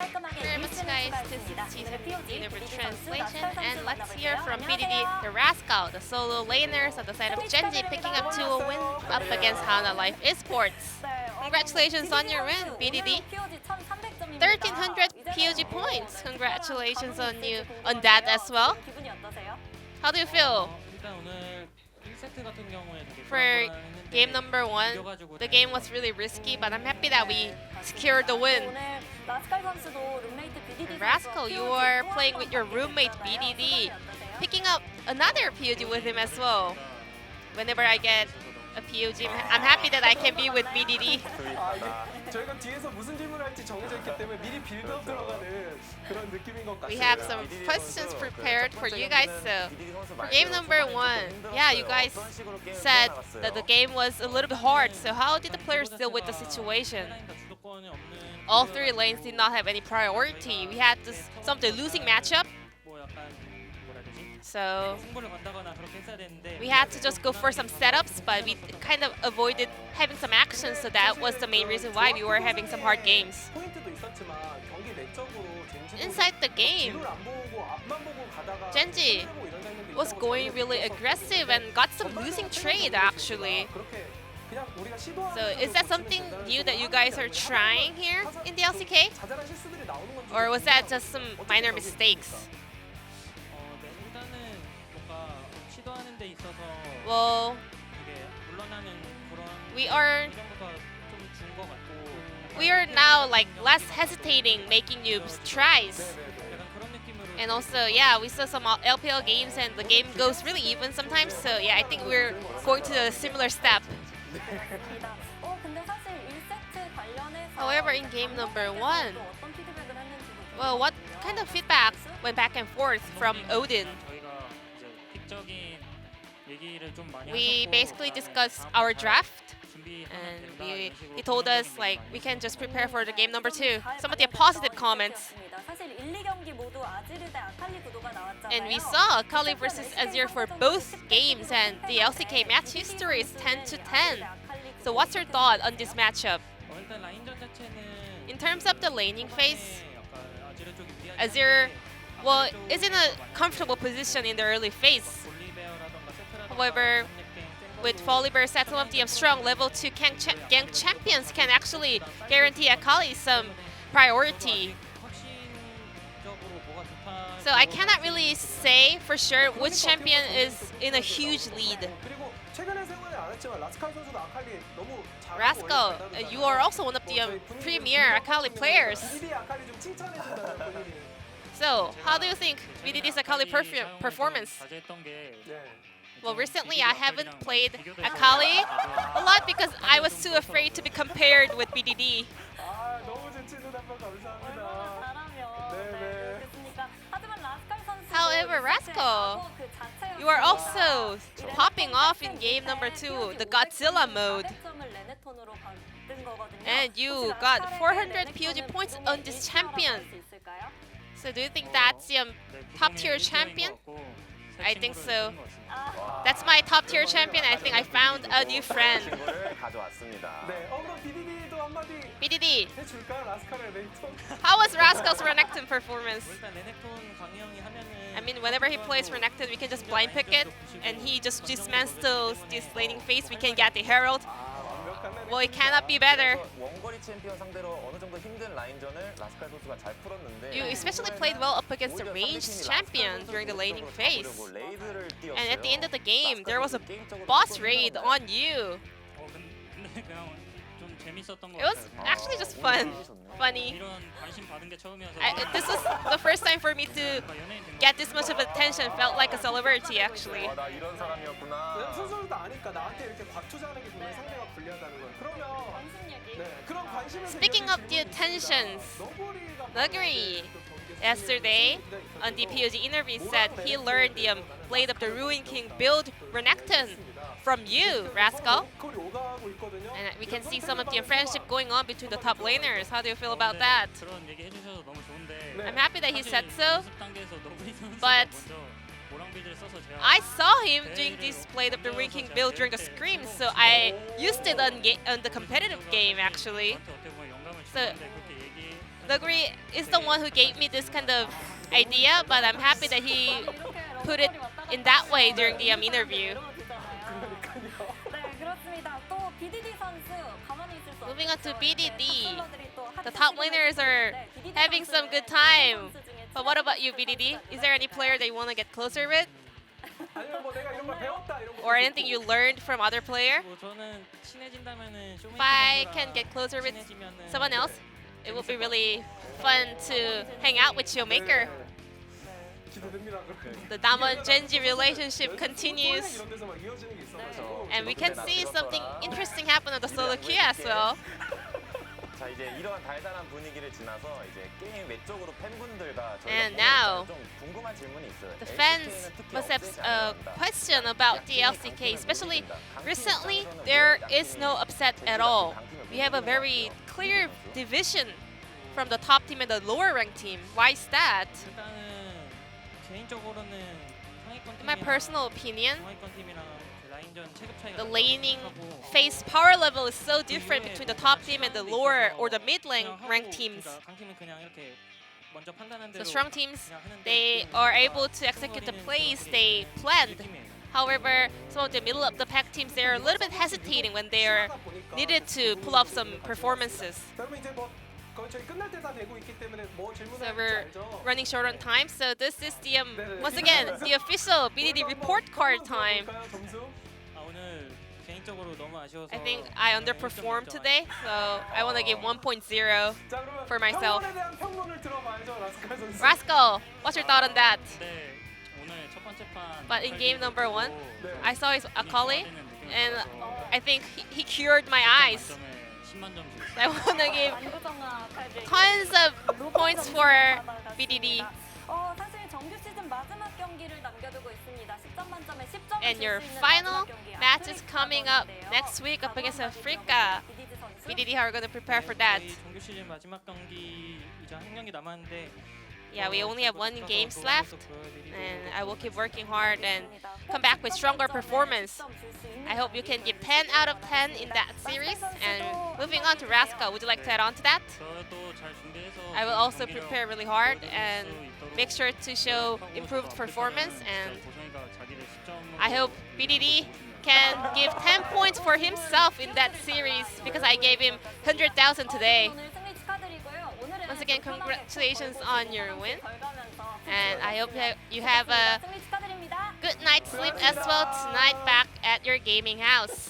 Very much guys, this is Season Universe Translation, and let's hear from BDD, the Rascal, the solo laners on the side of Gen.G, picking up 2 win up against Hana Life Esports. Congratulations on your win, BDD. 1300 POG points. Congratulations on you on that as well. How do you feel? For game number 1, the game was really risky, but I'm happy that we secured the win. Rascal, you are playing with your roommate BDD, picking up another POG with him as well. Whenever I get a POG, I'm happy that I can be with BDD. We have some questions prepared for you guys. So, for game number 1, yeah, you guys said that the game was a little bit hard. So how did the players deal with the situation? All 3 lanes did not have any priority. We had some losing matchup. So we had to just go for some setups, but we kind of avoided having some action, so that was the main reason why we were having some hard games. Inside the game, Gen.G was going really aggressive and got some losing trade actually. So is that something new that you guys are trying here in the LCK? Or was that just some minor mistakes? Well, we are now like less hesitating making new tries. And also, yeah, we saw some LPL games and the game goes really even sometimes. So yeah, I think we're going to a similar step. However, in game number 1, well, what kind of feedback went back and forth from Odin? We basically discussed our draft, and he told us like we can just prepare for the game number 2. Some of the positive comments. And we saw Akali versus Azir for both games, and the LCK match history is 10-10. So what's your thought on this matchup? In terms of the laning phase, Azir, well, is in a comfortable position in the early phase. However, with Volibear set, some of the strong level 2 gank champions can actually guarantee Akali some priority. So I cannot really say for sure which champion is in a huge lead. Rascal, you are also one of the premier Akali players. So, how do you think BDD's Akali performance? Well, recently I haven't played Akali a lot because I was too afraid to be compared with BDD. However, Rascal, you are also popping off in game number 2, the Godzilla mode. And you got 400 POG points on this champion. So do you think that's the top tier champion? I think so. That's my top tier champion. I think I found a new friend. BDD, how was Rascal's Renekton performance? I mean, whenever he plays Renekton, we can just blind pick it, and he just dismantles this laning phase. We can get the Herald. Well, it cannot be better. You especially played well up against a ranged champion during the laning phase. And at the end of the game, there was a boss raid on you. It was actually just funny. This was the first time for me to get this much of attention. Felt like a celebrity, actually. Speaking of the attentions, Nuguri yesterday on the POG interview said he learned the Blade of the Ruin King build Renekton from you, Rascal. And we can see some of the friendship going on between the top laners. How do you feel about that? I'm happy that he said so, but I saw him doing this Blade of the Ruin King build during the scrim, so I used it on the competitive game actually. So Naguri is the one who gave me this kind of idea, but I'm happy that he put it in that way during the interview. Moving on to BDD. The top laners are having some good time. But what about you, BDD? Is there any player that you want to get closer with? Or anything you learned from other player? If I can get closer with someone else, it would be really fun to hang out with Showmaker. The Damon Gen.G relationship continues. And we can see something interesting happen on the solo queue as well. And now, the fans must have a question about the LCK, especially recently, there is no upset at all. We have a very clear division from the top team and the lower ranked team. Why is that? In my personal opinion, the laning phase power level is so different between the top team and the lower or the mid lane ranked teams. So strong teams, they are able to execute the plays they planned. However, some of the middle of the pack teams, they are a little bit hesitating when they are needed to pull off some performances. So we're running short on time. So this is the once again the official BDD report card time. I think I underperformed today, so I want to give 1.0 for myself. Rascal, what's your thought on that? But in game number 1, I saw his Akali, and I think he cured my eyes. I want to give tons of points for BDD. And your final match is coming up next week up against Africa. BDD, how are going to prepare for that? Yeah, we only have 1 game left, and I will keep working hard and come back with stronger performance. I hope you can give 10 out of 10 in that series. And moving on to Rascal, would you like to add on to that? I will also prepare really hard and make sure to show improved performance, and I hope BDD can give 10 points for himself in that series because I gave him 100,000 today. Once again, congratulations on your win, and I hope you have a good night's sleep as well tonight back at your gaming house.